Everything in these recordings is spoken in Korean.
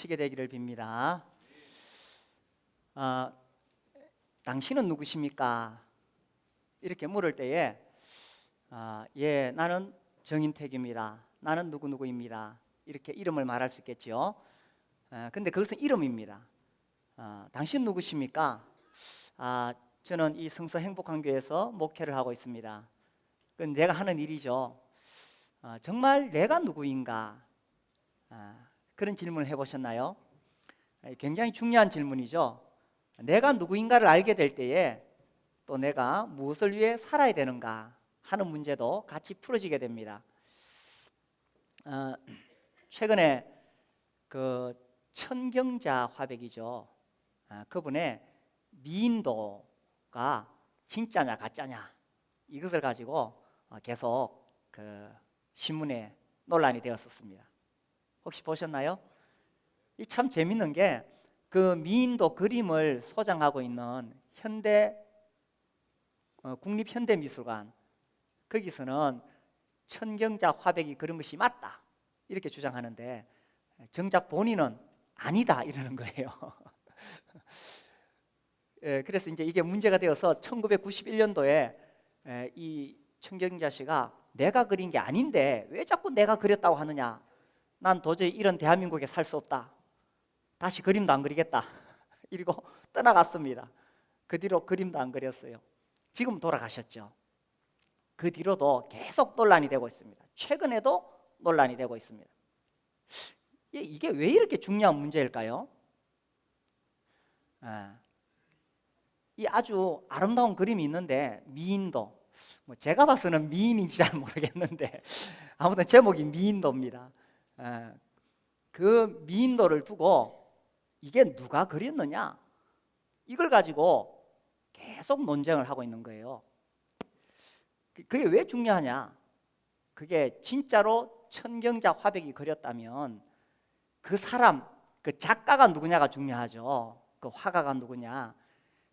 넘치게 되기를 빕니다. 당신은 누구십니까? 이렇게 물을 때에 예, 나는 정인택입니다. 나는 누구누구입니다. 이렇게 이름을 말할 수 있겠죠. 근데 그것은 이름입니다. 당신 누구십니까? 저는 이 성서 행복한교회에서 목회를 하고 있습니다. 그건 내가 하는 일이죠. 정말 내가 누구인가? 그런 질문을 해보셨나요? 굉장히 중요한 질문이죠. 내가 누구인가를 알게 될 때에 또 내가 무엇을 위해 살아야 되는가 하는 문제도 같이 풀어지게 됩니다. 최근에 그 천경자 화백이죠. 그분의 미인도가 진짜냐 가짜냐 이것을 가지고 계속 그 신문에 논란이 되었었습니다. 혹시 보셨나요? 이 참 재밌는 게 그 미인도 그림을 소장하고 있는 국립현대미술관, 거기서는 천경자 화백이 그린 것이 맞다 이렇게 주장하는데 정작 본인은 아니다 이러는 거예요. 그래서 이제 이게 문제가 되어서 1991년도에 이 천경자 씨가 내가 그린 게 아닌데 왜 자꾸 내가 그렸다고 하느냐, 난 도저히 이런 대한민국에 살 수 없다, 다시 그림도 안 그리겠다 이러고 떠나갔습니다. 그 뒤로 그림도 안 그렸어요. 지금 돌아가셨죠. 그 뒤로도 계속 논란이 되고 있습니다. 최근에도 논란이 되고 있습니다. 이게 왜 이렇게 중요한 문제일까요? 이 아주 아름다운 그림이 있는데 미인도, 제가 봐서는 미인인지 잘 모르겠는데 아무튼 제목이 미인도입니다. 그 미인도를 두고 이게 누가 그렸느냐, 이걸 가지고 계속 논쟁을 하고 있는 거예요. 그게 왜 중요하냐? 그게 진짜로 천경자 화백이 그렸다면 그 사람, 그 작가가 누구냐가 중요하죠. 그 화가가 누구냐.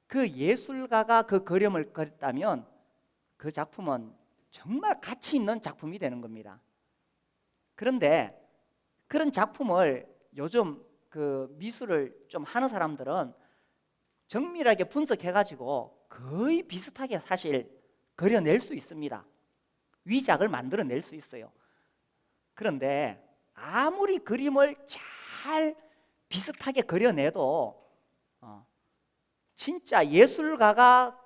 그 예술가가 그 그림을 그렸다면 그 작품은 정말 가치 있는 작품이 되는 겁니다. 그런데 그런 작품을 요즘 그 미술을 좀 하는 사람들은 정밀하게 분석해가지고 거의 비슷하게 사실 그려낼 수 있습니다. 위작을 만들어낼 수 있어요. 그런데 아무리 그림을 잘 비슷하게 그려내도 진짜 예술가가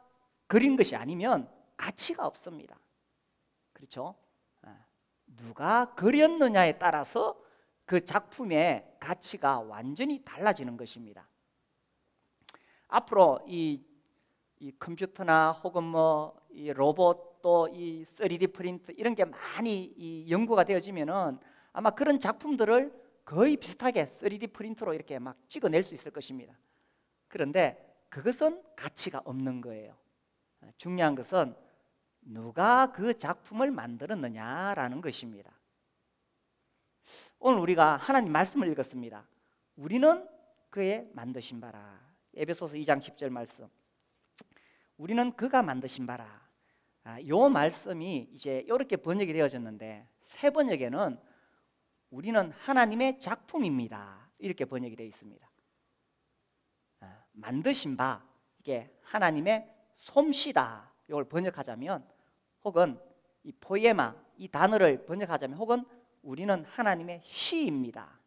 그린 것이 아니면 가치가 없습니다. 그렇죠? 누가 그렸느냐에 따라서 그 작품의 가치가 완전히 달라지는 것입니다. 앞으로 이 컴퓨터나 혹은 이 로봇 또 이 3D 프린트 이런 게 많이 이 연구가 되어지면은 아마 그런 작품들을 거의 비슷하게 3D 프린터로 이렇게 막 찍어낼 수 있을 것입니다. 그런데 그것은 가치가 없는 거예요. 중요한 것은 누가 그 작품을 만들었느냐라는 것입니다. 오늘 우리가 하나님 말씀을 읽었습니다. 우리는 그의 만드신 바라. 에베소서 2장 10절 말씀. 우리는 그가 만드신 바라. 요 말씀이 이제 이렇게 번역이 되어졌는데 새 번역에는 우리는 하나님의 작품입니다 이렇게 번역이 되어 있습니다. 만드신 바, 이게 하나님의 솜씨다 이걸 번역하자면, 혹은 이 포에마 이 단어를 번역하자면, 혹은 우리는 하나님의 시입니다.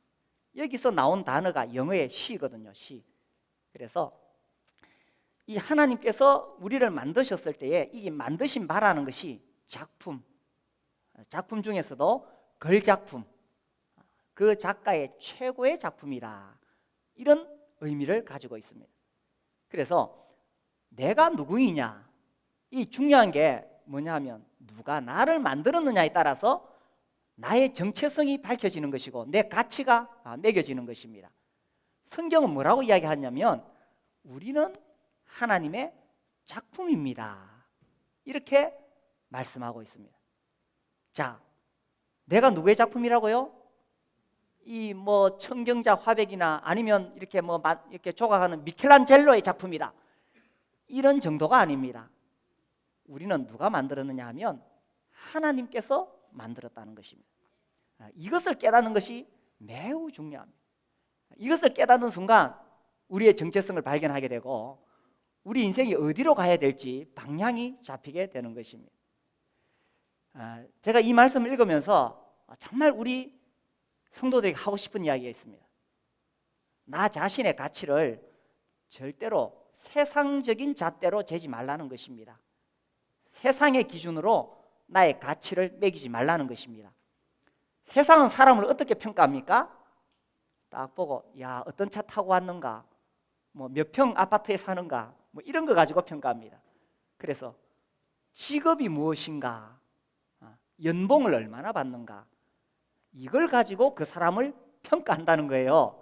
여기서 나온 단어가 영어의 시거든요. 시. 그래서 이 하나님께서 우리를 만드셨을 때에 이 만드신 바라는 것이 작품 중에서도 걸작품, 그 작가의 최고의 작품이다, 이런 의미를 가지고 있습니다. 그래서 내가 누구이냐, 이 중요한 게 뭐냐 하면 누가 나를 만들었느냐에 따라서 나의 정체성이 밝혀지는 것이고 내 가치가 매겨지는 것입니다. 성경은 뭐라고 이야기하냐면 우리는 하나님의 작품입니다 이렇게 말씀하고 있습니다. 자, 내가 누구의 작품이라고요? 이 천경자 화백이나 아니면 이렇게 이렇게 조각하는 미켈란젤로의 작품이다, 이런 정도가 아닙니다. 우리는 누가 만들었느냐 하면 하나님께서 만들었다는 것입니다. 이것을 깨닫는 것이 매우 중요합니다. 이것을 깨닫는 순간 우리의 정체성을 발견하게 되고 우리 인생이 어디로 가야 될지 방향이 잡히게 되는 것입니다. 제가 이 말씀을 읽으면서 정말 우리 성도들에게 하고 싶은 이야기가 있습니다. 나 자신의 가치를 절대로 세상적인 잣대로 재지 말라는 것입니다. 세상의 기준으로 나의 가치를 매기지 말라는 것입니다. 세상은 사람을 어떻게 평가합니까? 딱 보고 야 어떤 차 타고 왔는가, 뭐 몇 평 아파트에 사는가, 뭐 이런 거 가지고 평가합니다. 그래서 직업이 무엇인가, 연봉을 얼마나 받는가, 이걸 가지고 그 사람을 평가한다는 거예요.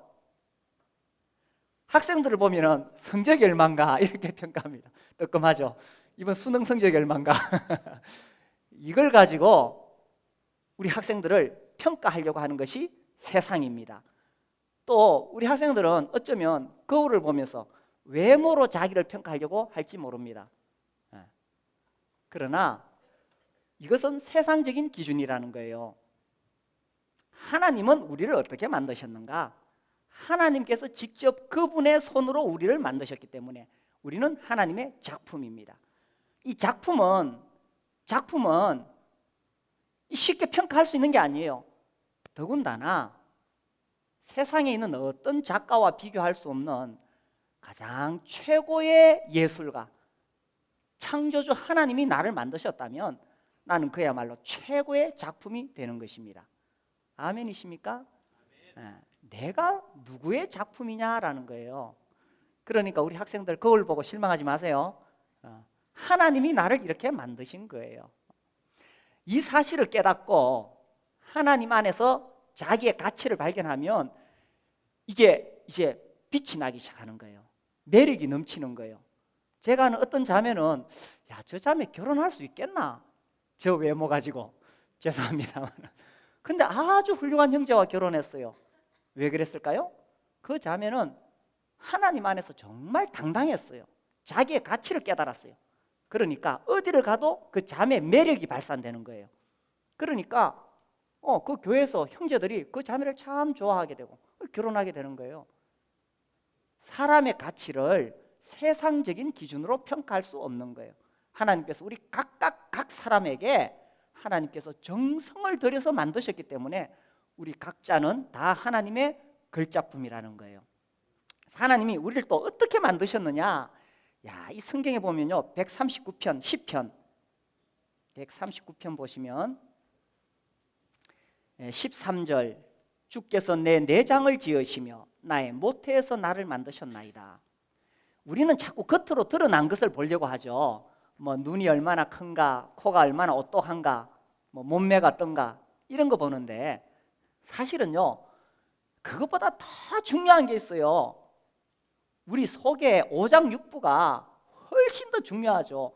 학생들을 보면은 성적이 얼마인가 이렇게 평가합니다. 뜨끔하죠. 이번 수능 성적이 얼마인가 이걸 가지고 우리 학생들을 평가하려고 하는 것이 세상입니다. 또 우리 학생들은 어쩌면 거울을 보면서 외모로 자기를 평가하려고 할지 모릅니다. 그러나 이것은 세상적인 기준이라는 거예요. 하나님은 우리를 어떻게 만드셨는가? 하나님께서 직접 그분의 손으로 우리를 만드셨기 때문에 우리는 하나님의 작품입니다. 이 작품은 쉽게 평가할 수 있는 게 아니에요. 더군다나 세상에 있는 어떤 작가와 비교할 수 없는 가장 최고의 예술가, 창조주 하나님이 나를 만드셨다면 나는 그야말로 최고의 작품이 되는 것입니다. 아멘이십니까? 내가 누구의 작품이냐라는 거예요. 그러니까 우리 학생들 거울 보고 실망하지 마세요. 하나님이 나를 이렇게 만드신 거예요. 이 사실을 깨닫고 하나님 안에서 자기의 가치를 발견하면 이게 이제 빛이 나기 시작하는 거예요. 매력이 넘치는 거예요. 제가 아는 어떤 자매는 야, 저 자매 결혼할 수 있겠나? 저 외모 가지고. 죄송합니다만. 근데 아주 훌륭한 형제와 결혼했어요. 왜 그랬을까요? 그 자매는 하나님 안에서 정말 당당했어요. 자기의 가치를 깨달았어요. 그러니까 어디를 가도 그 자매의 매력이 발산되는 거예요. 그러니까 그 교회에서 형제들이 그 자매를 참 좋아하게 되고 결혼하게 되는 거예요. 사람의 가치를 세상적인 기준으로 평가할 수 없는 거예요. 하나님께서 우리 각 사람에게 하나님께서 정성을 들여서 만드셨기 때문에 우리 각자는 다 하나님의 걸작품이라는 거예요. 하나님이 우리를 또 어떻게 만드셨느냐? 야, 이 성경에 보면요, 139편, 10편, 139편 보시면 13절, 주께서 내 내장을 지으시며 나의 모태에서 나를 만드셨나이다. 우리는 자꾸 겉으로 드러난 것을 보려고 하죠. 뭐 눈이 얼마나 큰가, 코가 얼마나 오똑한가, 뭐 몸매가 어떤가 이런 거 보는데 사실은요, 그것보다 더 중요한 게 있어요. 우리 속에 오장육부가 훨씬 더 중요하죠.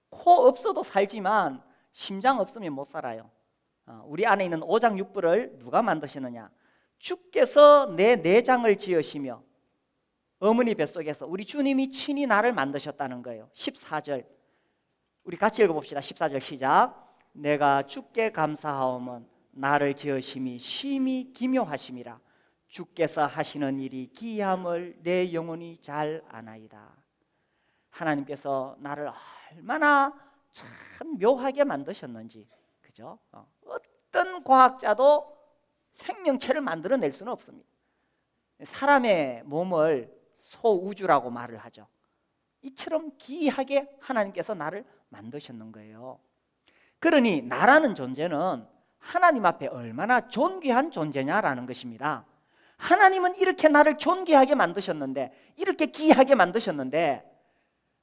코 없어도 살지만 심장 없으면 못 살아요. 우리 안에 있는 오장육부를 누가 만드셨느냐? 주께서 내 내장을 지으시며 어머니 뱃속에서 우리 주님이 친히 나를 만드셨다는 거예요. 14절 우리 같이 읽어봅시다. 14절 시작. 내가 주께 감사하오면 나를 지으심이 심히 기묘하심이라. 주께서 하시는 일이 기이함을 내 영혼이 잘 아나이다. 하나님께서 나를 얼마나 참 묘하게 만드셨는지, 그죠? 어떤 과학자도 생명체를 만들어낼 수는 없습니다. 사람의 몸을 소우주라고 말을 하죠. 이처럼 기이하게 하나님께서 나를 만드셨는 거예요. 그러니 나라는 존재는 하나님 앞에 얼마나 존귀한 존재냐라는 것입니다. 하나님은 이렇게 나를 존귀하게 만드셨는데, 이렇게 기이하게 만드셨는데,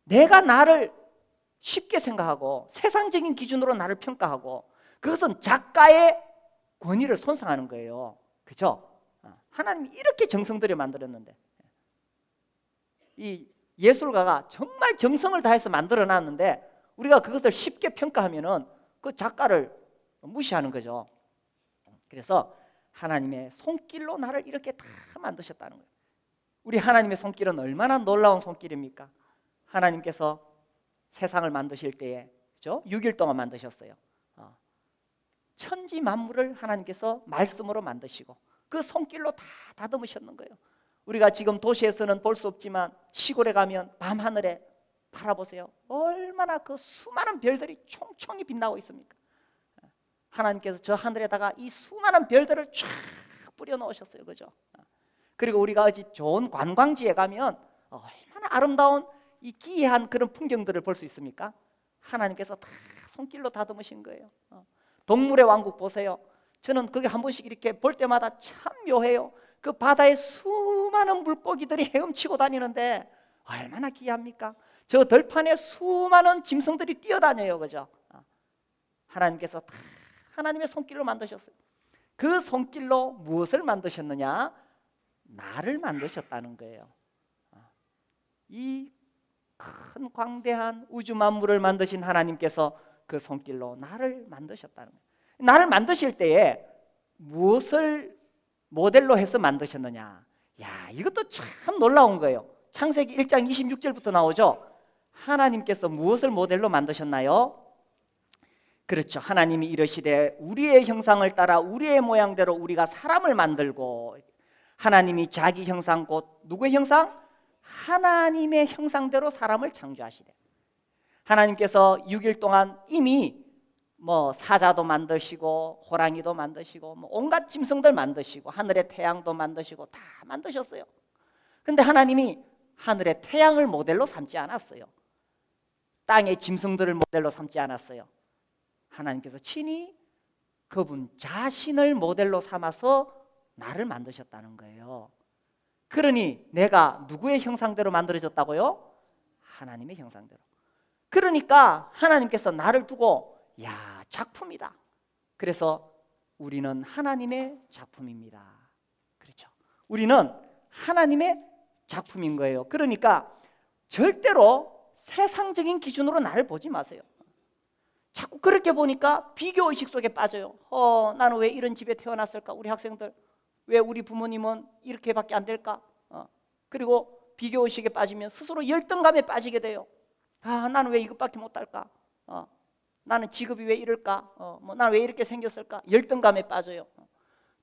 내가 나를 쉽게 생각하고 세상적인 기준으로 나를 평가하고, 그것은 작가의 권위를 손상하는 거예요. 그죠? 하나님이 이렇게 정성 들여 만들었는데, 이 예술가가 정말 정성을 다해서 만들어 놨는데 우리가 그것을 쉽게 평가하면은 그 작가를 무시하는 거죠. 그래서 하나님의 손길로 나를 이렇게 다 만드셨다는 거예요. 우리 하나님의 손길은 얼마나 놀라운 손길입니까? 하나님께서 세상을 만드실 때에, 그죠? 6일 동안 만드셨어요. 천지 만물을 하나님께서 말씀으로 만드시고 그 손길로 다 다듬으셨는 거예요. 우리가 지금 도시에서는 볼 수 없지만 시골에 가면 밤하늘에 바라보세요. 얼마나 그 수많은 별들이 총총히 빛나고 있습니까? 하나님께서 저 하늘에다가 이 수많은 별들을 쫙 뿌려 놓으셨어요. 그죠? 그리고 우리가 어디 좋은 관광지에 가면 얼마나 아름다운 이 기이한 그런 풍경들을 볼 수 있습니까? 하나님께서 다 손길로 다듬으신 거예요. 동물의 왕국 보세요. 저는 그게 한 번씩 이렇게 볼 때마다 참 묘해요. 그 바다에 수많은 물고기들이 헤엄치고 다니는데 얼마나 기이합니까? 저 들판에 수많은 짐승들이 뛰어다녀요. 그죠? 하나님께서 다 하나님의 손길로 만드셨어요. 그 손길로 무엇을 만드셨느냐? 나를 만드셨다는 거예요. 이 큰 광대한 우주 만물을 만드신 하나님께서 그 손길로 나를 만드셨다는 거예요. 나를 만드실 때에 무엇을 모델로 해서 만드셨느냐? 야, 이것도 참 놀라운 거예요. 창세기 1장 26절부터 나오죠. 하나님께서 무엇을 모델로 만드셨나요? 그렇죠. 하나님이 이르시되 우리의 형상을 따라 우리의 모양대로 우리가 사람을 만들고, 하나님이 자기 형상 곧 누구의 형상? 하나님의 형상대로 사람을 창조하시되, 하나님께서 6일 동안 이미 사자도 만드시고 호랑이도 만드시고 온갖 짐승들 만드시고 하늘의 태양도 만드시고 다 만드셨어요. 근데 하나님이 하늘의 태양을 모델로 삼지 않았어요. 땅의 짐승들을 모델로 삼지 않았어요. 하나님께서 친히 그분 자신을 모델로 삼아서 나를 만드셨다는 거예요. 그러니 내가 누구의 형상대로 만들어졌다고요? 하나님의 형상대로. 그러니까 하나님께서 나를 두고 야, 작품이다. 그래서 우리는 하나님의 작품입니다. 그렇죠. 우리는 하나님의 작품인 거예요. 그러니까 절대로 세상적인 기준으로 나를 보지 마세요. 자꾸 그렇게 보니까 비교의식 속에 빠져요. 나는 왜 이런 집에 태어났을까? 우리 학생들 왜 우리 부모님은 이렇게밖에 안 될까? 그리고 비교의식에 빠지면 스스로 열등감에 빠지게 돼요. 나는 왜 이것밖에 못할까? 나는 직업이 왜 이럴까? 나는 왜 이렇게 생겼을까? 열등감에 빠져요.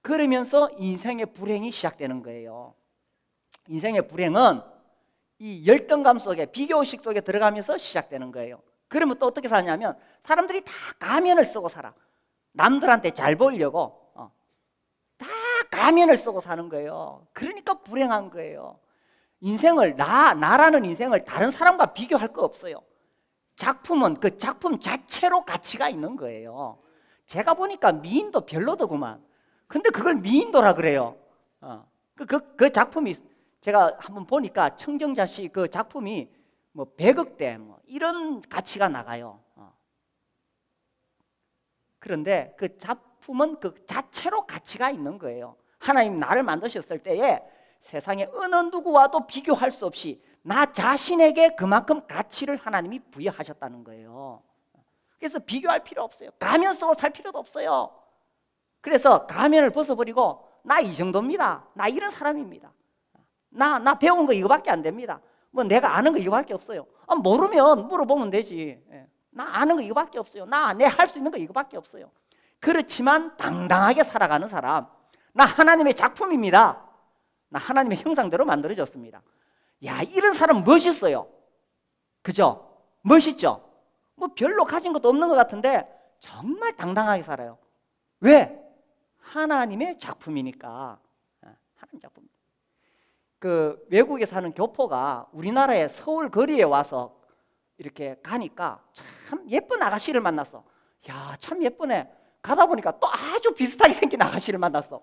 그러면서 인생의 불행이 시작되는 거예요. 인생의 불행은 이 열등감 속에, 비교의식 속에 들어가면서 시작되는 거예요. 그러면 또 어떻게 사냐면 사람들이 다 가면을 쓰고 살아. 남들한테 잘 보이려고 다 가면을 쓰고 사는 거예요. 그러니까 불행한 거예요. 인생을 나라는 인생을 다른 사람과 비교할 거 없어요. 작품은 그 작품 자체로 가치가 있는 거예요. 제가 보니까 미인도 별로더구만. 근데 그걸 미인도라 그래요. 그 작품이 제가 한번 보니까 청정자 씨 그 작품이 100억대 이런 가치가 나가요. 그런데 그 작품은 그 자체로 가치가 있는 거예요. 하나님 나를 만드셨을 때에 세상에 어느 누구와도 비교할 수 없이 나 자신에게 그만큼 가치를 하나님이 부여하셨다는 거예요. 그래서 비교할 필요 없어요. 가면 쓰고 살 필요도 없어요. 그래서 가면을 벗어버리고 나 이 정도입니다. 나 이런 사람입니다. 나 배운 거 이거밖에 안 됩니다. 내가 아는 거 이거밖에 없어요. 모르면 물어보면 되지. 나 아는 거 이거밖에 없어요. 내 할 수 있는 거 이거밖에 없어요. 그렇지만 당당하게 살아가는 사람, 나 하나님의 작품입니다. 나 하나님의 형상대로 만들어졌습니다. 야, 이런 사람 멋있어요. 그죠? 멋있죠? 별로 가진 것도 없는 것 같은데 정말 당당하게 살아요. 왜? 하나님의 작품이니까. 하나님 작품. 그 외국에 사는 교포가 우리나라의 서울 거리에 와서 이렇게 가니까 참 예쁜 아가씨를 만났어. 야, 참 예쁘네. 가다 보니까 또 아주 비슷하게 생긴 아가씨를 만났어.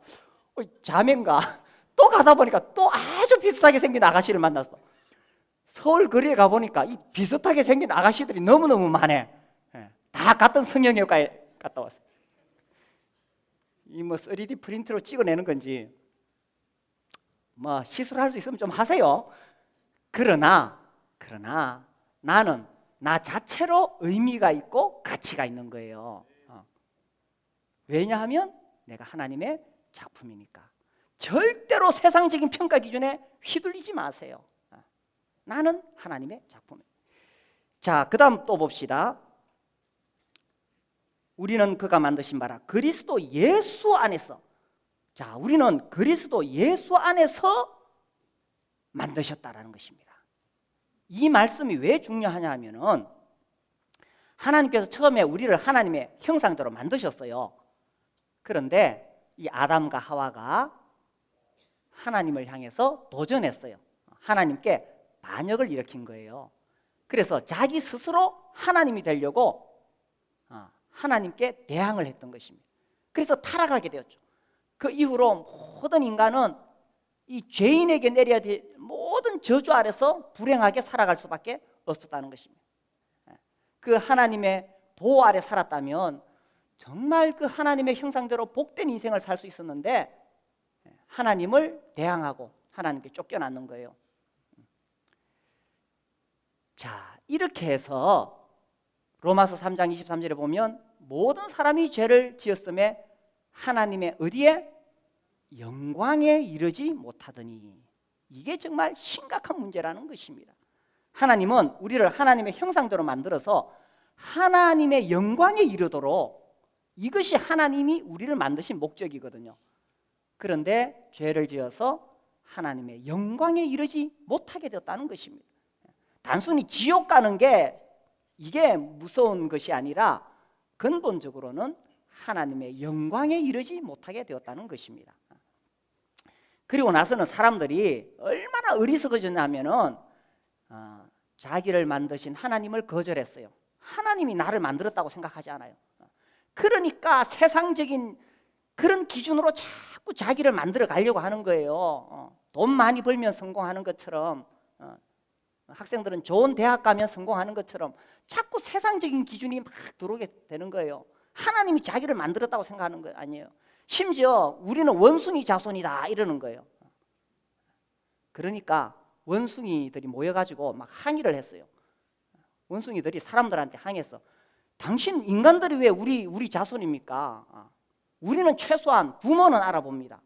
자매인가? 또 가다 보니까 또 아주 비슷하게 생긴 아가씨를 만났어. 서울 거리에 가보니까 이 비슷하게 생긴 아가씨들이 너무너무 많네. 다 같은 성형외과에 갔다 왔어. 이 3D 프린트로 찍어내는 건지 시술할 수 있으면 좀 하세요. 그러나 나는 나 자체로 의미가 있고 가치가 있는 거예요. 왜냐하면 내가 하나님의 작품이니까. 절대로 세상적인 평가 기준에 휘둘리지 마세요. 나는 하나님의 작품. 자, 그 다음 또 봅시다. 우리는 그가 만드신 바라 그리스도 예수 안에서. 자, 우리는 그리스도 예수 안에서 만드셨다라는 것입니다. 이 말씀이 왜 중요하냐 하면은 하나님께서 처음에 우리를 하나님의 형상대로 만드셨어요. 그런데 이 아담과 하와가 하나님을 향해서 도전했어요. 하나님께 반역을 일으킨 거예요. 그래서 자기 스스로 하나님이 되려고 하나님께 대항을 했던 것입니다. 그래서 타락하게 되었죠. 그 이후로 모든 인간은 이 죄인에게 내려야 될 모든 저주 아래서 불행하게 살아갈 수밖에 없었다는 것입니다. 그 하나님의 보호 아래 살았다면 정말 그 하나님의 형상대로 복된 인생을 살 수 있었는데 하나님을 대항하고 하나님께 쫓겨났는 거예요. 자, 이렇게 해서 로마서 3장 23절에 보면 모든 사람이 죄를 지었음에 하나님의 어디에? 영광에 이르지 못하더니. 이게 정말 심각한 문제라는 것입니다. 하나님은 우리를 하나님의 형상대로 만들어서 하나님의 영광에 이르도록, 이것이 하나님이 우리를 만드신 목적이거든요. 그런데 죄를 지어서 하나님의 영광에 이르지 못하게 되었다는 것입니다. 단순히 지옥 가는 게 이게 무서운 것이 아니라 근본적으로는 하나님의 영광에 이르지 못하게 되었다는 것입니다. 그리고 나서는 사람들이 얼마나 어리석어졌냐면은 자기를 만드신 하나님을 거절했어요. 하나님이 나를 만들었다고 생각하지 않아요. 그러니까 세상적인 그런 기준으로 자꾸 자기를 만들어 가려고 하는 거예요. 돈 많이 벌면 성공하는 것처럼, 학생들은 좋은 대학 가면 성공하는 것처럼 자꾸 세상적인 기준이 막 들어오게 되는 거예요. 하나님이 자기를 만들었다고 생각하는 거 아니에요. 심지어 우리는 원숭이 자손이다 이러는 거예요. 그러니까 원숭이들이 모여가지고 막 항의를 했어요. 원숭이들이 사람들한테 항의했어. 당신 인간들이 왜 우리 자손입니까? 우리는 최소한 부모는 알아봅니다.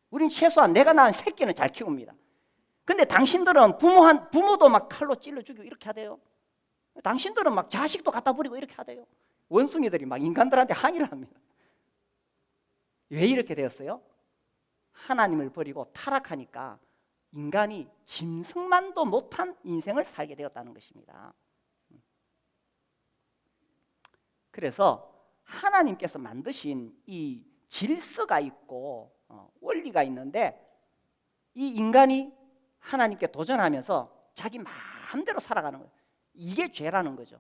우리는 최소한 내가 낳은 새끼는 잘 키웁니다. 근데 당신들은 부모도 막 칼로 찔러 죽이고 이렇게 하대요. 당신들은 막 자식도 갖다 버리고 이렇게 하대요. 원숭이들이 막 인간들한테 항의를 합니다. 왜 이렇게 되었어요? 하나님을 버리고 타락하니까 인간이 짐승만도 못한 인생을 살게 되었다는 것입니다. 그래서 하나님께서 만드신 이 질서가 있고 원리가 있는데 이 인간이 하나님께 도전하면서 자기 마음대로 살아가는 거예요. 이게 죄라는 거죠.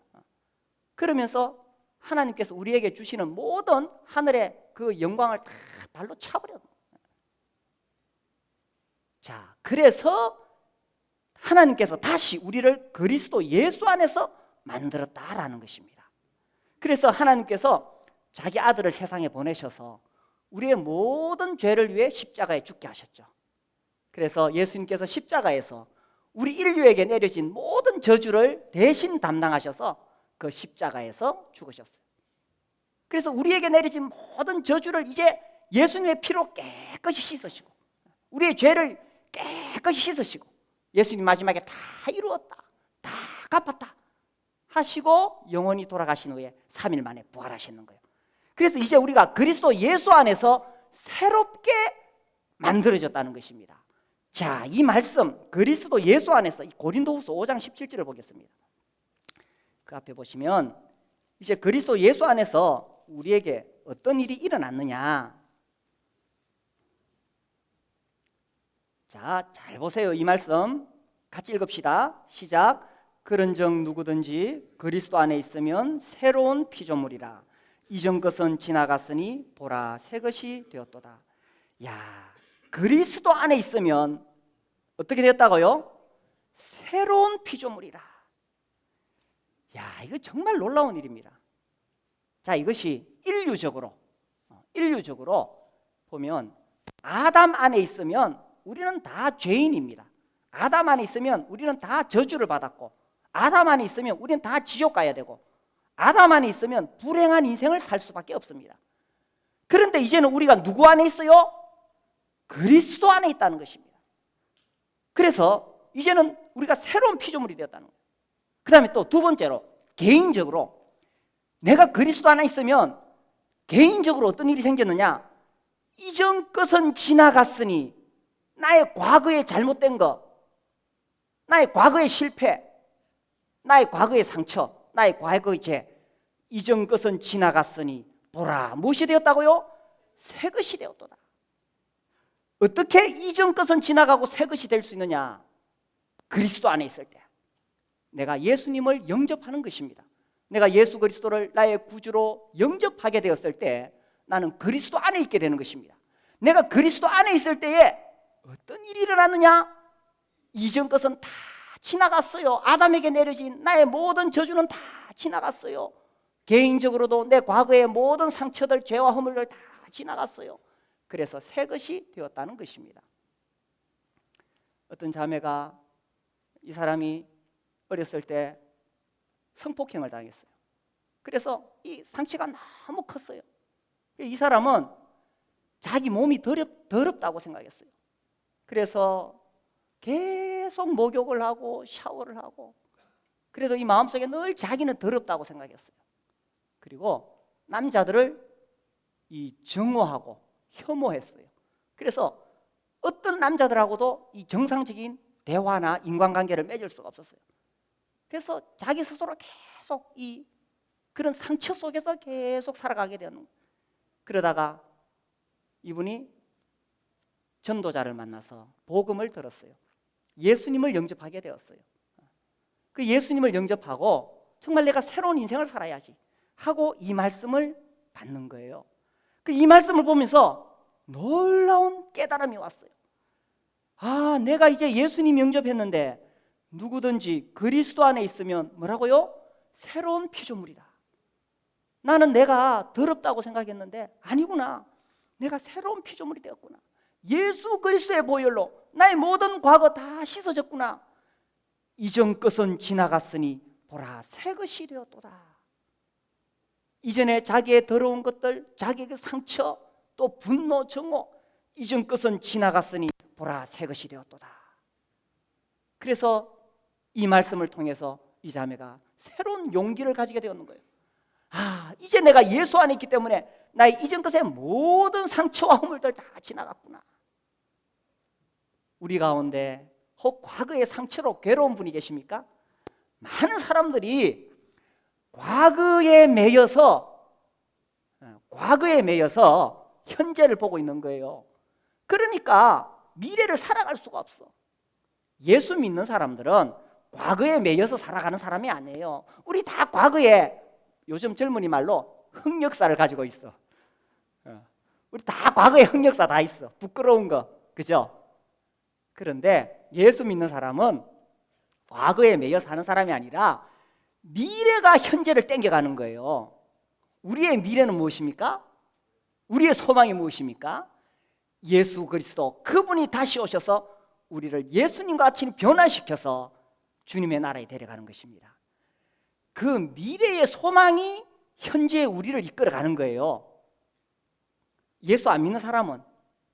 그러면서 하나님께서 우리에게 주시는 모든 하늘의 그 영광을 다 발로 차버려. 자, 그래서 하나님께서 다시 우리를 그리스도 예수 안에서 만들었다라는 것입니다. 그래서 하나님께서 자기 아들을 세상에 보내셔서 우리의 모든 죄를 위해 십자가에 죽게 하셨죠. 그래서 예수님께서 십자가에서 우리 인류에게 내려진 모든 저주를 대신 담당하셔서 그 십자가에서 죽으셨어요. 그래서 우리에게 내려진 모든 저주를 이제 예수님의 피로 깨끗이 씻으시고 우리의 죄를 깨끗이 씻으시고 예수님 마지막에 다 이루었다, 다 갚았다 하시고 영원히 돌아가신 후에 3일 만에 부활하시는 거예요. 그래서 이제 우리가 그리스도 예수 안에서 새롭게 만들어졌다는 것입니다. 자, 이 말씀 그리스도 예수 안에서 고린도후서 5장 17절을 보겠습니다. 그 앞에 보시면 이제 그리스도 예수 안에서 우리에게 어떤 일이 일어났느냐. 자, 잘 보세요. 이 말씀 같이 읽읍시다. 시작. 그런즉 누구든지 그리스도 안에 있으면 새로운 피조물이라. 이전 것은 지나갔으니 보라 새 것이 되었도다. 야, 그리스도 안에 있으면 어떻게 되었다고요? 새로운 피조물이라. 야, 이거 정말 놀라운 일입니다. 자, 이것이 인류적으로 보면 아담 안에 있으면 우리는 다 죄인입니다. 아담 안에 있으면 우리는 다 저주를 받았고 아담 안에 있으면 우리는 다 지옥 가야 되고 아담 안에 있으면 불행한 인생을 살 수밖에 없습니다. 그런데 이제는 우리가 누구 안에 있어요? 그리스도 안에 있다는 것입니다. 그래서 이제는 우리가 새로운 피조물이 되었다는 거예요. 그 다음에 또 두 번째로 개인적으로 내가 그리스도 안에 있으면 개인적으로 어떤 일이 생겼느냐. 이전 것은 지나갔으니 나의 과거에 잘못된 거 나의 과거의 실패, 나의 과거의 상처, 나의 과거의 죄, 이전 것은 지나갔으니 보라, 무엇이 되었다고요? 새 것이 되었도다. 어떻게 이전 것은 지나가고 새 것이 될 수 있느냐? 그리스도 안에 있을 때 내가 예수님을 영접하는 것입니다. 내가 예수 그리스도를 나의 구주로 영접하게 되었을 때 나는 그리스도 안에 있게 되는 것입니다. 내가 그리스도 안에 있을 때에 어떤 일이 일어났느냐? 이전 것은 다 지나갔어요. 아담에게 내려진 나의 모든 저주는 다 지나갔어요. 개인적으로도 내 과거의 모든 상처들, 죄와 허물들 다 지나갔어요. 그래서 새 것이 되었다는 것입니다. 어떤 자매가, 이 사람이 어렸을 때 성폭행을 당했어요. 그래서 이 상처가 너무 컸어요. 이 사람은 자기 몸이 더럽다고 생각했어요. 그래서 계속 목욕을 하고 샤워를 하고, 그래도 이 마음속에 늘 자기는 더럽다고 생각했어요. 그리고 남자들을 정오하고 혐오했어요. 그래서 어떤 남자들하고도 이 정상적인 대화나 인간관계를 맺을 수가 없었어요. 그래서 자기 스스로 계속 그런 상처 속에서 계속 살아가게 되는 거예요. 그러다가 이분이 전도자를 만나서 복음을 들었어요. 예수님을 영접하게 되었어요. 그 예수님을 영접하고 정말 내가 새로운 인생을 살아야지 하고 이 말씀을 받는 거예요. 그 이 말씀을 보면서 놀라운 깨달음이 왔어요. 아, 내가 이제 예수님 영접했는데 누구든지 그리스도 안에 있으면 뭐라고요? 새로운 피조물이다. 나는 내가 더럽다고 생각했는데 아니구나. 내가 새로운 피조물이 되었구나. 예수 그리스도의 보혈로 나의 모든 과거 다 씻어졌구나. 이전 것은 지나갔으니 보라, 새 것이 되었도다. 이전에 자기의 더러운 것들, 자기의 상처, 또 분노, 정오, 이전 것은 지나갔으니 보라, 새 것이 되었도다. 그래서 이 말씀을 통해서 이 자매가 새로운 용기를 가지게 되었는 거예요. 아, 이제 내가 예수 안에 있기 때문에 나의 이전 것의 모든 상처와 허물들 다 지나갔구나. 우리 가운데 혹 과거의 상처로 괴로운 분이 계십니까? 많은 사람들이 과거에 매여서 현재를 보고 있는 거예요. 그러니까 미래를 살아갈 수가 없어. 예수 믿는 사람들은 과거에 매여서 살아가는 사람이 아니에요. 우리 다 과거에, 요즘 젊은이 말로 흑역사를 가지고 있어. 우리 다 과거에 흑역사 다 있어. 부끄러운 거, 그죠? 그런데 예수 믿는 사람은 과거에 매여 사는 사람이 아니라 미래가 현재를 땡겨가는 거예요. 우리의 미래는 무엇입니까? 우리의 소망이 무엇입니까? 예수 그리스도, 그분이 다시 오셔서 우리를 예수님과 같이 변화시켜서 주님의 나라에 데려가는 것입니다. 그 미래의 소망이 현재의 우리를 이끌어가는 거예요. 예수 안 믿는 사람은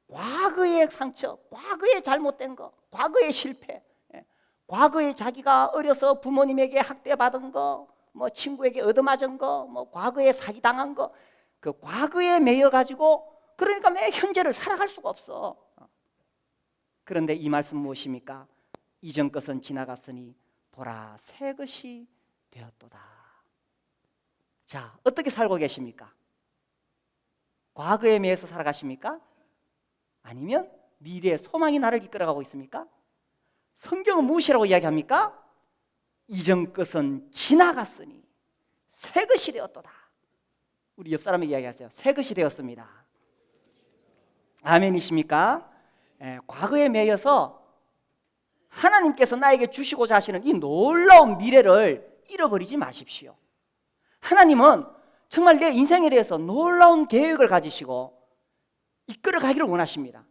과거의 상처, 과거의 잘못된 거, 과거의 실패, 과거에 자기가 어려서 부모님에게 학대받은 거, 뭐 친구에게 얻어맞은 거, 뭐 과거에 사기당한 거, 그 과거에 매여가지고 그러니까 매 현재를 살아갈 수가 없어. 그런데 이 말씀 무엇입니까? 이전 것은 지나갔으니 보라, 새 것이 되었도다. 자, 어떻게 살고 계십니까? 과거에 매여서 살아가십니까? 아니면 미래의 소망이 나를 이끌어가고 있습니까? 성경은 무엇이라고 이야기합니까? 이전 것은 지나갔으니 새 것이 되었도다. 우리 옆 사람에게 이야기하세요. 새 것이 되었습니다. 아멘이십니까? 과거에 매여서 하나님께서 나에게 주시고자 하시는 이 놀라운 미래를 잃어버리지 마십시오. 하나님은 정말 내 인생에 대해서 놀라운 계획을 가지시고 이끌어가기를 원하십니다.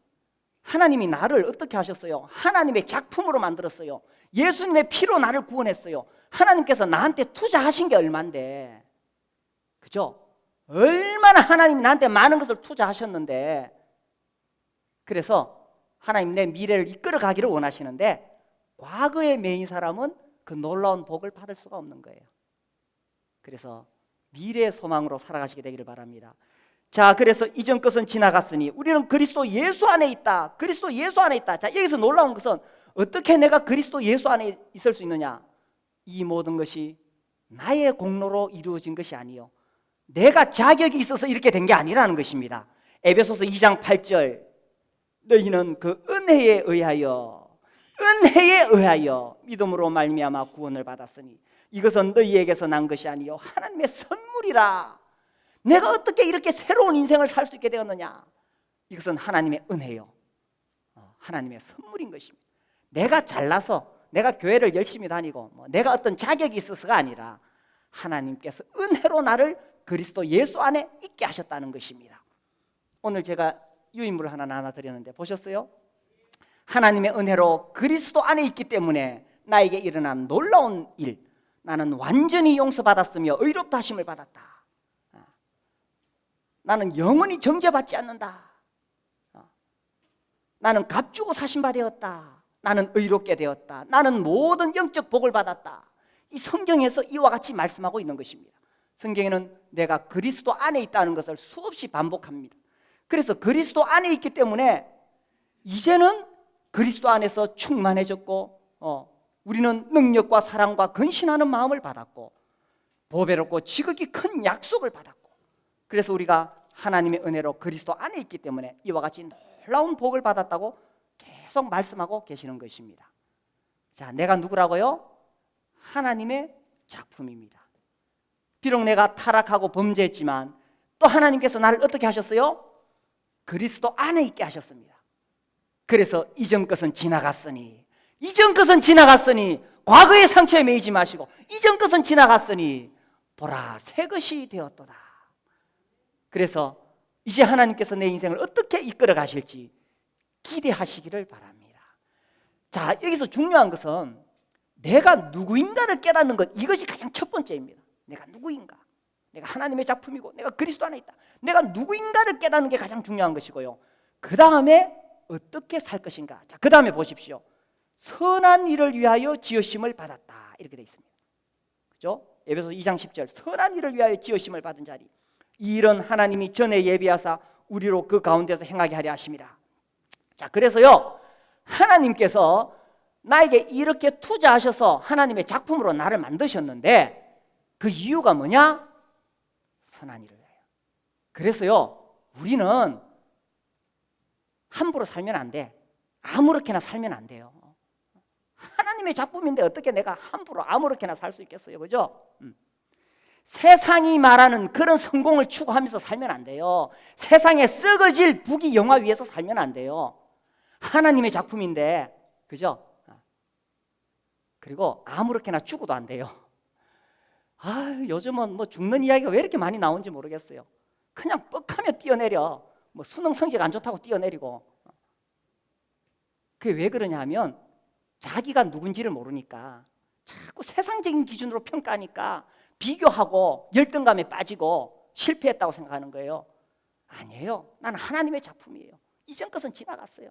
하나님이 나를 어떻게 하셨어요? 하나님의 작품으로 만들었어요. 예수님의 피로 나를 구원했어요. 하나님께서 나한테 투자하신 게 얼만데, 그죠? 얼마나 하나님이 나한테 많은 것을 투자하셨는데, 그래서 하나님 내 미래를 이끌어가기를 원하시는데 과거에 매인 사람은 그 놀라운 복을 받을 수가 없는 거예요. 그래서 미래의 소망으로 살아가시게 되기를 바랍니다. 자, 그래서 이전 것은 지나갔으니 우리는 그리스도 예수 안에 있다. 그리스도 예수 안에 있다. 자, 여기서 놀라운 것은 어떻게 내가 그리스도 예수 안에 있을 수 있느냐? 이 모든 것이 나의 공로로 이루어진 것이 아니요, 내가 자격이 있어서 이렇게 된 게 아니라는 것입니다. 에베소서 2장 8절, 너희는 그 은혜에 의하여 믿음으로 말미암아 구원을 받았으니 이것은 너희에게서 난 것이 아니요 하나님의 선물이라. 내가 어떻게 이렇게 새로운 인생을 살 수 있게 되었느냐? 이것은 하나님의 은혜요, 하나님의 선물인 것입니다. 내가 잘나서, 내가 교회를 열심히 다니고 내가 어떤 자격이 있어서가 아니라 하나님께서 은혜로 나를 그리스도 예수 안에 있게 하셨다는 것입니다. 오늘 제가 유인물을 하나 나눠드렸는데 보셨어요? 하나님의 은혜로 그리스도 안에 있기 때문에 나에게 일어난 놀라운 일, 나는 완전히 용서받았으며 의롭다 하심을 받았다. 나는 영원히 정죄받지 않는다. 나는 값주고 사신바 되었다. 나는 의롭게 되었다. 나는 모든 영적 복을 받았다. 이 성경에서 이와 같이 말씀하고 있는 것입니다. 성경에는 내가 그리스도 안에 있다는 것을 수없이 반복합니다. 그래서 그리스도 안에 있기 때문에 이제는 그리스도 안에서 충만해졌고, 우리는 능력과 사랑과 근신하는 마음을 받았고, 보배롭고 지극히 큰 약속을 받았고, 그래서 우리가 하나님의 은혜로 그리스도 안에 있기 때문에 이와 같이 놀라운 복을 받았다고 계속 말씀하고 계시는 것입니다. 자, 내가 누구라고요? 하나님의 작품입니다. 비록 내가 타락하고 범죄했지만 또 하나님께서 나를 어떻게 하셨어요? 그리스도 안에 있게 하셨습니다. 그래서 이전 것은 지나갔으니, 과거의 상처에 매이지 마시고 이전 것은 지나갔으니 보라 새 것이 되었도다. 그래서 이제 하나님께서 내 인생을 어떻게 이끌어 가실지 기대하시기를 바랍니다. 자, 여기서 중요한 것은 내가 누구인가를 깨닫는 것, 이것이 가장 첫 번째입니다. 내가 누구인가? 내가 하나님의 작품이고 내가 그리스도 안에 있다. 내가 누구인가를 깨닫는 게 가장 중요한 것이고요. 그 다음에 어떻게 살 것인가? 자, 그 다음에 보십시오. 선한 일을 위하여 지으심을 받았다. 이렇게 되어 있습니다. 그죠? 에베소 2장 10절. 선한 일을 위하여 지으심을 받은 자리. 이 일은 하나님이 전에 예비하사 우리로 그 가운데서 행하게 하려 하심이라. 자, 그래서요, 하나님께서 나에게 이렇게 투자하셔서 하나님의 작품으로 나를 만드셨는데 그 이유가 뭐냐? 선한 일을 해요. 그래서요, 우리는 함부로 살면 안 돼. 아무렇게나 살면 안 돼요. 하나님의 작품인데 어떻게 내가 함부로 아무렇게나 살 수 있겠어요? 그죠? 세상이 말하는 그런 성공을 추구하면서 살면 안 돼요. 세상에 썩어질 부귀 영화 위에서 살면 안 돼요. 하나님의 작품인데, 그죠? 그리고 아무렇게나 죽어도 안 돼요. 요즘은 뭐 죽는 이야기가 왜 이렇게 많이 나오는지 모르겠어요. 그냥 뻑하며 뛰어내려. 뭐 수능 성적 안 좋다고 뛰어내리고. 그게 왜 그러냐 하면 자기가 누군지를 모르니까 자꾸 세상적인 기준으로 평가하니까 비교하고 열등감에 빠지고 실패했다고 생각하는 거예요. 아니에요. 나는 하나님의 작품이에요. 이전 것은 지나갔어요.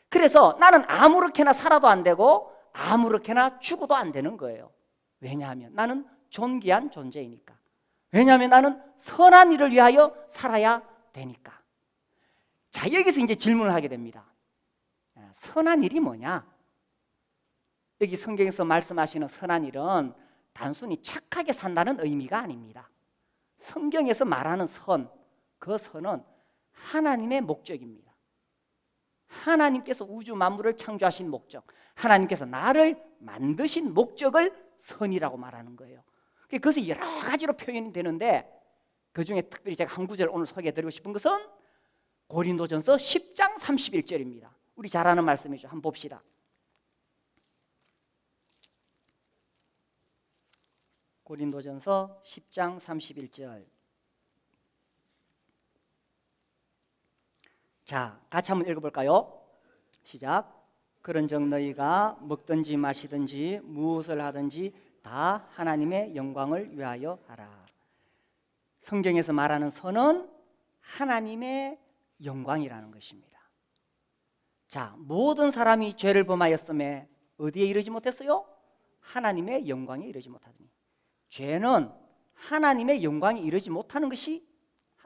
그래서 나는 아무렇게나 살아도 안 되고 아무렇게나 죽어도 안 되는 거예요. 왜냐하면 나는 존귀한 존재이니까. 왜냐하면 나는 선한 일을 위하여 살아야 되니까. 자, 여기서 이제 질문을 하게 됩니다. 선한 일이 뭐냐? 여기 성경에서 말씀하시는 선한 일은 단순히 착하게 산다는 의미가 아닙니다. 성경에서 말하는 선, 그 선은 하나님의 목적입니다. 하나님께서 우주 만물을 창조하신 목적, 하나님께서 나를 만드신 목적을 선이라고 말하는 거예요. 그것이 여러 가지로 표현이 되는데 그 중에 특별히 제가 한 구절 오늘 소개해드리고 싶은 것은 고린도전서 10장 31절입니다. 우리 잘 아는 말씀이죠. 한번 봅시다. 고린도전서 10장 31절. 자, 같이 한번 읽어볼까요? 시작. 그런즉 너희가 먹든지 마시든지 무엇을 하든지 다 하나님의 영광을 위하여 하라. 성경에서 말하는 선은 하나님의 영광이라는 것입니다. 자, 모든 사람이 죄를 범하였음에 어디에 이르지 못했어요? 하나님의 영광에 이르지 못하더니. 죄는 하나님의 영광에 이르지 못하는 것이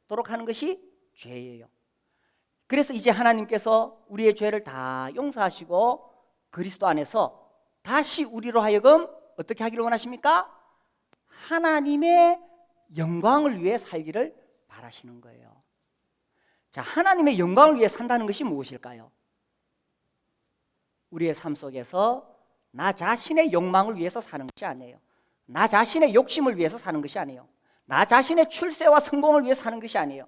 도록 하는 것이 죄예요. 그래서 이제 하나님께서 우리의 죄를 다 용서하시고 그리스도 안에서 다시 우리로 하여금 어떻게 하기를 원하십니까? 하나님의 영광을 위해 살기를 바라시는 거예요. 자, 하나님의 영광을 위해 산다는 것이 무엇일까요? 우리의 삶 속에서 나 자신의 욕망을 위해서 사는 것이 아니에요. 나 자신의 욕심을 위해서 사는 것이 아니에요. 나 자신의 출세와 성공을 위해 사는 것이 아니에요.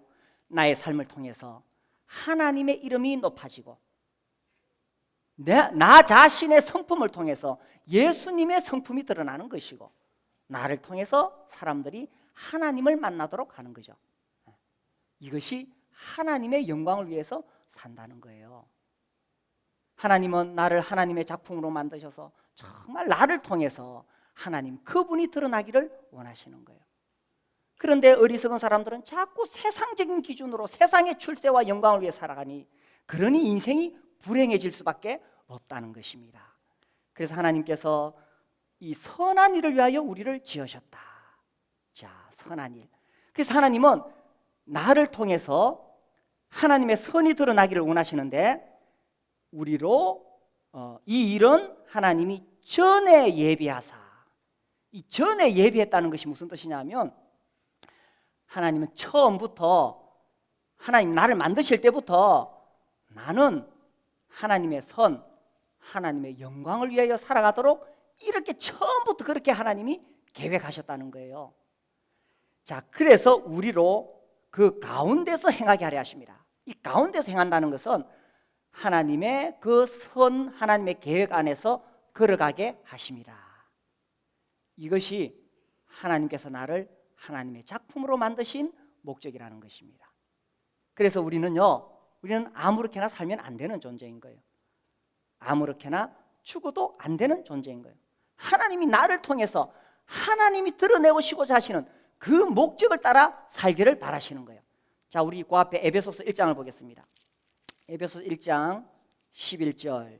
나의 삶을 통해서 하나님의 이름이 높아지고 나 자신의 성품을 통해서 예수님의 성품이 드러나는 것이고 나를 통해서 사람들이 하나님을 만나도록 하는 거죠. 이것이 하나님의 영광을 위해서 산다는 거예요. 하나님은 나를 하나님의 작품으로 만드셔서 정말 나를 통해서 하나님 그분이 드러나기를 원하시는 거예요. 그런데 어리석은 사람들은 자꾸 세상적인 기준으로 세상의 출세와 영광을 위해 살아가니 그러니 인생이 불행해질 수밖에 없다는 것입니다. 그래서 하나님께서 이 선한 일을 위하여 우리를 지으셨다. 자, 선한 일. 그래서 하나님은 나를 통해서 하나님의 선이 드러나기를 원하시는데 우리로 이 일은 하나님이 전에 예비하사. 이 전에 예비했다는 것이 무슨 뜻이냐면 하나님은 처음부터 하나님 나를 만드실 때부터 나는 하나님의 선, 하나님의 영광을 위하여 살아가도록 이렇게 처음부터 그렇게 하나님이 계획하셨다는 거예요. 자, 그래서 우리로 그 가운데서 행하게 하려 하십니다. 이 가운데서 행한다는 것은 하나님의 그 선, 하나님의 계획 안에서 걸어가게 하십니다. 이것이 하나님께서 나를 하나님의 작품으로 만드신 목적이라는 것입니다. 그래서 우리는 아무렇게나 살면 안 되는 존재인 거예요. 아무렇게나 죽어도 안 되는 존재인 거예요. 하나님이 나를 통해서 하나님이 드러내시고자 하시는 그 목적을 따라 살기를 바라시는 거예요. 자, 우리 그 앞에 에베소서 1장을 보겠습니다. 에베소서 1장 11절.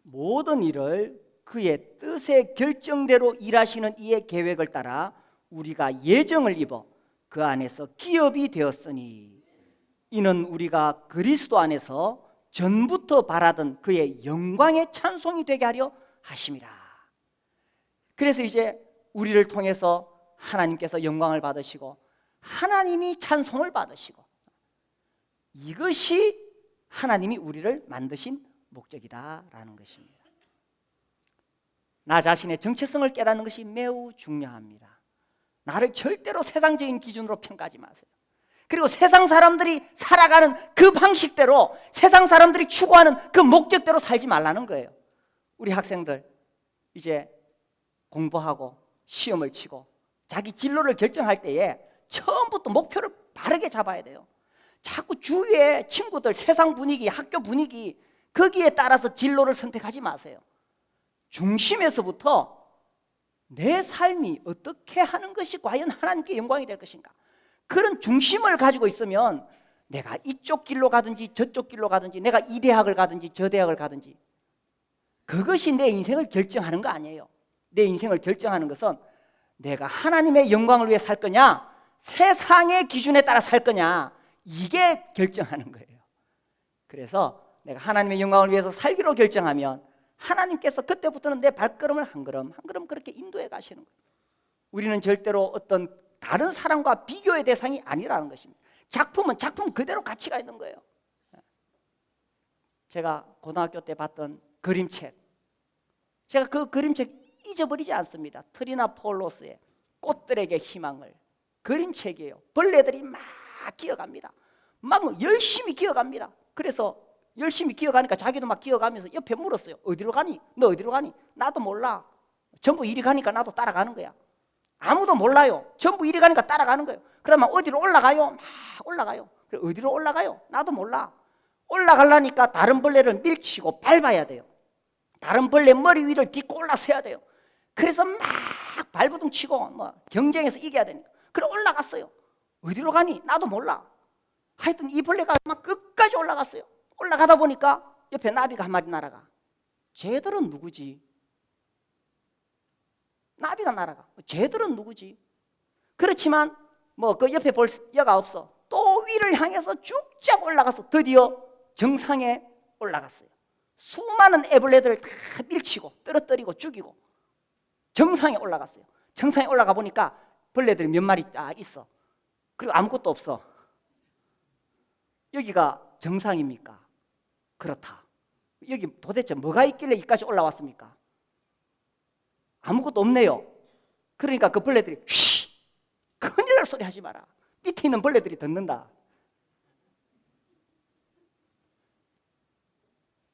모든 일을 그의 뜻의 결정대로 일하시는 이의 계획을 따라 우리가 예정을 입어 그 안에서 기업이 되었으니 이는 우리가 그리스도 안에서 전부터 바라던 그의 영광의 찬송이 되게 하려 하심이라. 그래서 이제 우리를 통해서 하나님께서 영광을 받으시고 하나님이 찬송을 받으시고 이것이 하나님이 우리를 만드신 목적이다라는 것입니다. 나 자신의 정체성을 깨닫는 것이 매우 중요합니다. 나를 절대로 세상적인 기준으로 평가하지 마세요. 그리고 세상 사람들이 살아가는 그 방식대로 세상 사람들이 추구하는 그 목적대로 살지 말라는 거예요. 우리 학생들 이제 공부하고 시험을 치고 자기 진로를 결정할 때에 처음부터 목표를 바르게 잡아야 돼요. 자꾸 주위의 친구들, 세상 분위기, 학교 분위기 거기에 따라서 진로를 선택하지 마세요. 중심에서부터 내 삶이 어떻게 하는 것이 과연 하나님께 영광이 될 것인가, 그런 중심을 가지고 있으면 내가 이쪽 길로 가든지 저쪽 길로 가든지 내가 이 대학을 가든지 저 대학을 가든지 그것이 내 인생을 결정하는 거 아니에요. 내 인생을 결정하는 것은 내가 하나님의 영광을 위해 살 거냐 세상의 기준에 따라 살 거냐, 이게 결정하는 거예요. 그래서 내가 하나님의 영광을 위해서 살기로 결정하면 하나님께서 그때부터는 내 발걸음을 한 걸음 한 걸음 그렇게 인도해 가시는 거예요. 우리는 절대로 어떤 다른 사람과 비교의 대상이 아니라는 것입니다. 작품은 작품 그대로 가치가 있는 거예요. 제가 고등학교 때 봤던 그림책, 제가 그 그림책 잊어버리지 않습니다. 트리나 폴로스의 꽃들에게 희망을, 그림책이에요. 벌레들이 막 기어갑니다. 막 열심히 기어갑니다. 그래서 열심히 기어가니까 자기도 막 기어가면서 옆에 물었어요. 어디로 가니? 너 어디로 가니? 나도 몰라. 전부 이리 가니까 나도 따라가는 거야. 아무도 몰라요. 전부 이리 가니까 따라가는 거예요. 그러면 어디로 올라가요? 막 올라가요. 그래, 어디로 올라가요? 나도 몰라. 올라가려니까 다른 벌레를 밀치고 밟아야 돼요. 다른 벌레 머리 위를 딛고 올라서야 돼요. 그래서 막 발버둥 치고 경쟁에서 이겨야 되니까. 그래 올라갔어요. 어디로 가니? 나도 몰라. 하여튼 이 벌레가 막 끝까지 올라갔어요. 올라가다 보니까 옆에 나비가 한 마리 날아가. 쟤들은 누구지? 나비가 날아가. 쟤들은 누구지? 그렇지만 그 옆에 볼 여가 없어. 또 위를 향해서 쭉쭉 올라가서 드디어 정상에 올라갔어요. 수많은 애벌레들을 다 밀치고 떨어뜨리고 죽이고 정상에 올라갔어요. 정상에 올라가 보니까 벌레들이 몇 마리 딱 있어. 그리고 아무것도 없어. 여기가 정상입니까? 그렇다. 여기 도대체 뭐가 있길래 여기까지 올라왔습니까? 아무것도 없네요. 그러니까 그 벌레들이 쉬! 큰일 날 소리 하지 마라. 밑에 있는 벌레들이 듣는다.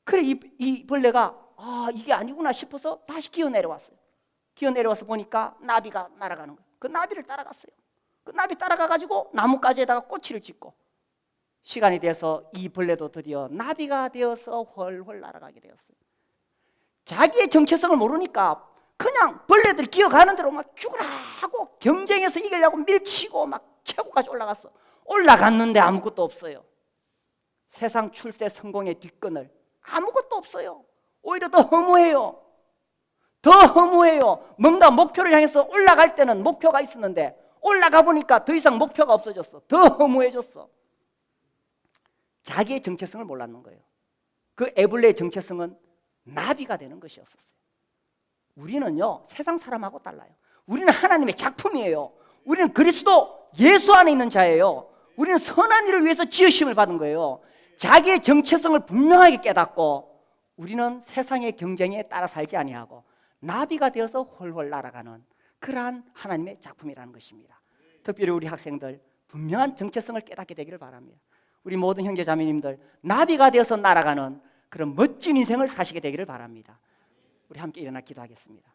그래 이 벌레가 이게 아니구나 싶어서 다시 기어 내려왔어요. 기어 내려와서 보니까 나비가 날아가는 거예요. 그 나비를 따라갔어요. 그 나비 따라가가지고 나뭇가지에다가 꼬치를 짚고 시간이 돼서 이 벌레도 드디어 나비가 되어서 훨훨 날아가게 되었어요. 자기의 정체성을 모르니까 그냥 벌레들 기어가는 대로 막 죽으라 하고 경쟁해서 이기려고 밀치고 막 최고까지 올라갔어. 올라갔는데 아무것도 없어요. 세상 출세 성공의 뒷끈을 아무것도 없어요. 오히려 더 허무해요. 더 허무해요. 뭔가 목표를 향해서 올라갈 때는 목표가 있었는데 올라가 보니까 더 이상 목표가 없어졌어. 더 허무해졌어. 자기의 정체성을 몰랐는 거예요. 그 애벌레의 정체성은 나비가 되는 것이었었어요. 우리는요, 세상 사람하고 달라요. 우리는 하나님의 작품이에요. 우리는 그리스도 예수 안에 있는 자예요. 우리는 선한 일을 위해서 지으심을 받은 거예요. 자기의 정체성을 분명하게 깨닫고 우리는 세상의 경쟁에 따라 살지 아니하고 나비가 되어서 훨훨 날아가는 그러한 하나님의 작품이라는 것입니다. 특별히 우리 학생들 분명한 정체성을 깨닫게 되기를 바랍니다. 우리 모든 형제 자매님들 나비가 되어서 날아가는 그런 멋진 인생을 사시게 되기를 바랍니다. 우리 함께 일어나 기도하겠습니다.